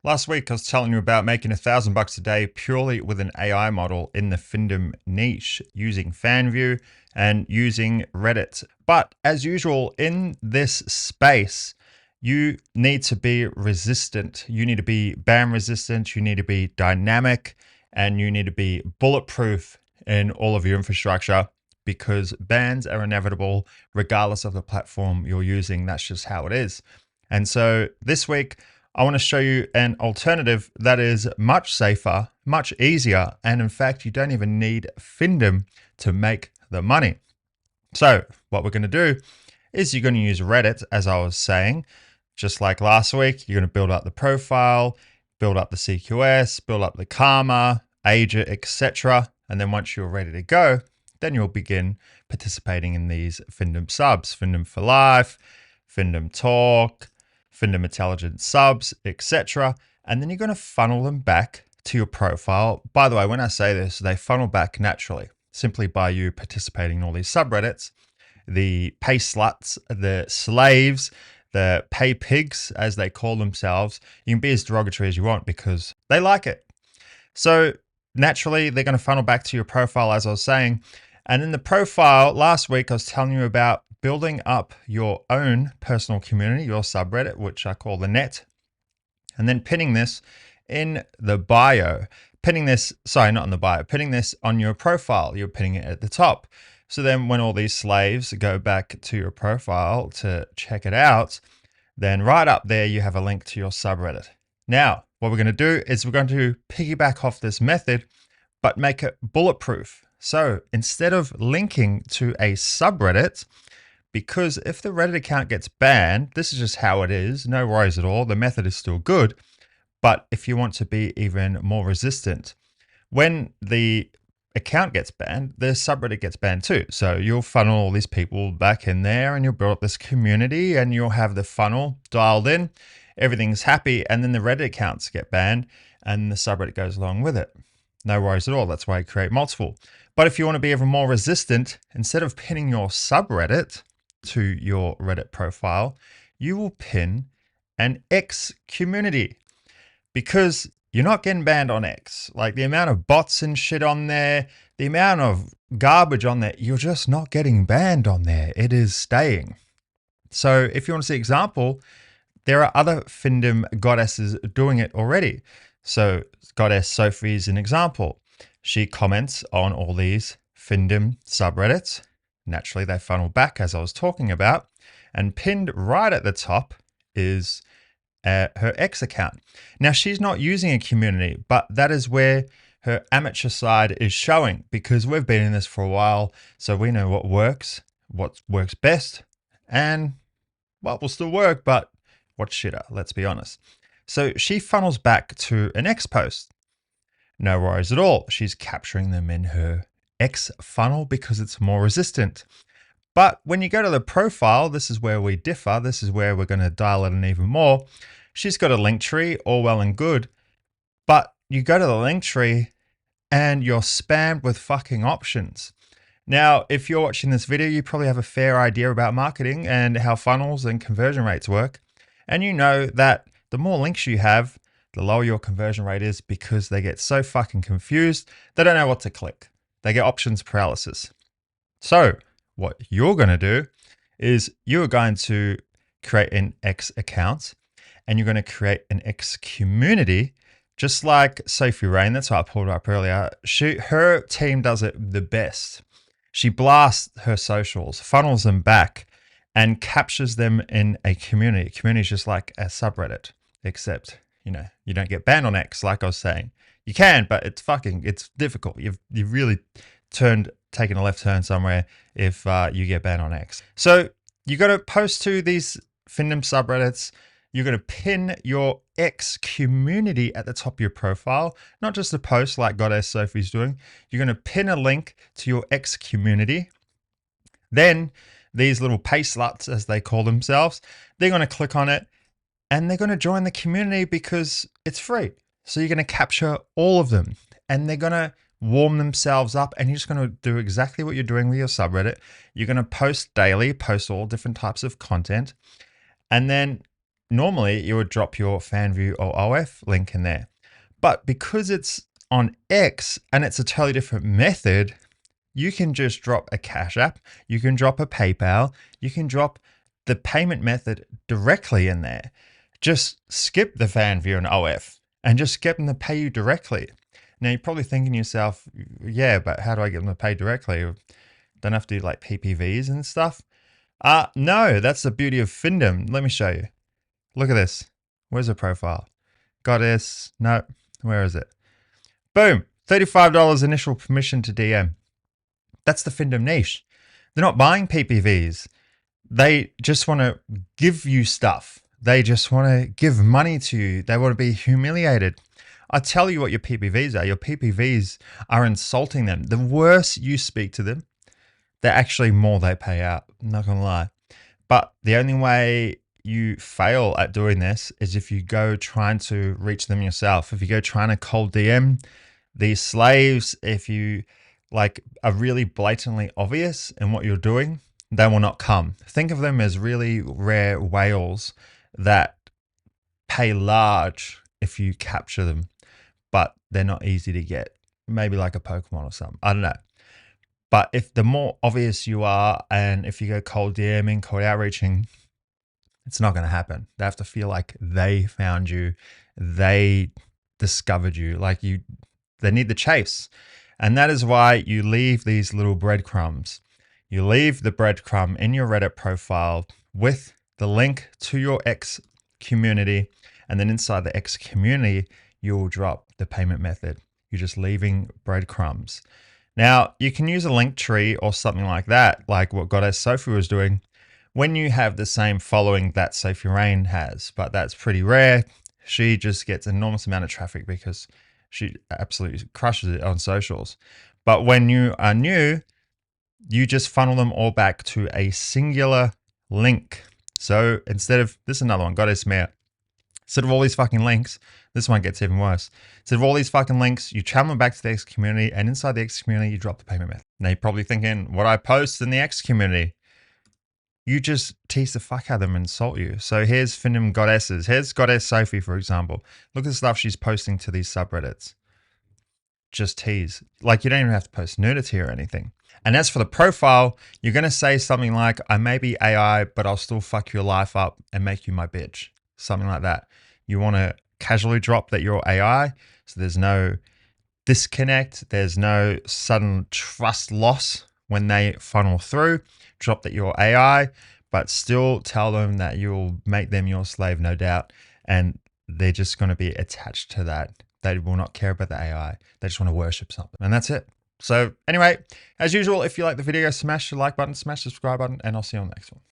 Last week, I was telling you about making $1,000 a day purely with an AI model in the Findom niche using Fanvue and using Reddit. But as usual, in this space, you need to be resistant. You need to be ban resistant. You need to be dynamic, and you need to be bulletproof in all of your infrastructure because bans are inevitable regardless of the platform you're using. That's just how it is. And so this week, I want to show you an alternative that is much safer, much easier, and in fact, you don't even need Findom to make the money. So what we're going to do is you're going to use Reddit, as I was saying, just like last week. You're going to build up the profile, build up the CQS, build up the karma, age it, etc. And then once you're ready to go, then you'll begin participating in these Findom subs, Findom for life, Findom talk, Findom intelligence subs, etc. And then you're going to funnel them back to your profile. By the way, when I say this, they funnel back naturally, simply by you participating in all these subreddits. The pay sluts, the slaves, the pay pigs, as they call themselves, you can be as derogatory as you want because they like it. So naturally, they're going to funnel back to your profile, as I was saying. And in the profile, last week, I was telling you about building up your own personal community, your subreddit, which I call the net, and then pinning this in the bio, pinning this on your profile. You're pinning it at the top. So then when all these slaves go back to your profile to check it out, then right up there, you have a link to your subreddit. Now, what we're going to do is we're going to piggyback off this method, but make it bulletproof. So instead of linking to a subreddit, because if the Reddit account gets banned, this is just how it is, no worries at all. The method is still good. But if you want to be even more resistant, when the account gets banned, the subreddit gets banned too. So you'll funnel all these people back in there and you'll build up this community and you'll have the funnel dialed in. Everything's happy. And then the Reddit accounts get banned and the subreddit goes along with it. No worries at all. That's why I create multiple. But if you want to be even more resistant, instead of pinning your subreddit to your Reddit profile, you will pin an X community because you're not getting banned on X. Like the amount of bots and shit on there, the amount of garbage on there, you're just not getting banned on there. It is staying. So if you want to see an example, there are other Findom goddesses doing it already. So Goddess Sophie is an example. She comments on all these Findom subreddits. Naturally, they funnel back, as I was talking about, and pinned right at the top is her X account. Now, she's not using a community, but that is where her amateur side is showing because we've been in this for a while, so we know what works best, and what will still work, but what's shitter, let's be honest. So she funnels back to an X post. No worries at all. She's capturing them in her X funnel because it's more resistant. But when you go to the profile, this is where we differ. This is where we're going to dial it in even more. She's got a link tree, all well and good. But you go to the link tree and you're spammed with fucking options. Now, if you're watching this video, you probably have a fair idea about marketing and how funnels and conversion rates work. And you know that the more links you have, the lower your conversion rate is because they get so fucking confused, they don't know what to click. They get options paralysis. So what you're going to do is you're going to create an X account and you're going to create an X community, just like Sophie Rain. That's why I pulled her up earlier. Her team does it the best. She blasts her socials, funnels them back, and captures them in a community. A community is just like a subreddit, except, you don't get banned on X, like I was saying. You can, but it's difficult. You've really taken a left turn somewhere if you get banned on X. So you got to post to these Findom subreddits. You're going to pin your X community at the top of your profile, not just a post like Goddess Sophie's doing. You're going to pin a link to your X community. Then these little pay sluts, as they call themselves, they're going to click on it and they're going to join the community because it's free. So you're going to capture all of them and they're going to warm themselves up and you're just going to do exactly what you're doing with your subreddit. You're going to post daily, post all different types of content. And then normally you would drop your Fanvue or OF link in there. But because it's on X and it's a totally different method, you can just drop a Cash App, you can drop a PayPal, you can drop the payment method directly in there. Just skip the Fanvue and OF and just get them to pay you directly. Now you're probably thinking to yourself, yeah, but how do I get them to pay directly? Don't have to do like PPVs and stuff. No, that's the beauty of Findom. Let me show you. Look at this. Where's the profile? Goddess. No, where is it? Boom. $35 initial permission to DM. That's the Findom niche. They're not buying PPVs. They just want to give you stuff. They just want to give money to you. They want to be humiliated. I tell you what your PPVs are. Your PPVs are insulting them. The worse you speak to them, the actually more they pay out. I'm not going to lie. But the only way you fail at doing this is if you go trying to reach them yourself. If you go trying to cold DM these slaves, if you like are really blatantly obvious in what you're doing, they will not come. Think of them as really rare whales that pay large if you capture them, but they're not easy to get. Maybe like a Pokemon or something. I don't know. But if the more obvious you are, and if you go cold DMing, cold outreaching, it's not going to happen. They have to feel like they found you, they discovered you, like you. They need the chase. And that is why you leave these little breadcrumbs. You leave the breadcrumb in your Reddit profile with the link to your X community. And then inside the X community, you will drop the payment method. You're just leaving breadcrumbs. Now, you can use a link tree or something like that, like what Goddess Sophie was doing, when you have the same following that Sophie Rain has. But that's pretty rare. She just gets an enormous amount of traffic because she absolutely crushes it on socials. But when you are new, you just funnel them all back to a singular link. So instead of, this is another one, Goddess Mare. Instead of all these fucking links, this one gets even worse. Instead of all these fucking links, you channel them back to the X community, and inside the X community, you drop the payment method. Now you're probably thinking, what I post in the X community, you just tease the fuck out of them and insult you. So here's Findom Goddesses. Here's Goddess Sophie, for example. Look at the stuff she's posting to these subreddits. Just tease. Like, you don't even have to post nudity or anything. And as for the profile, you're going to say something like, I may be AI, but I'll still fuck your life up and make you my bitch. Something like that. You want to casually drop that you're AI, so there's no disconnect, there's no sudden trust loss when they funnel through. Drop that you're AI, but still tell them that you'll make them your slave, no doubt, and they're just going to be attached to that. They will not care about the AI. They just want to worship something, and that's it. So anyway, as usual, if you like the video, smash the like button, smash the subscribe button, and I'll see you on the next one.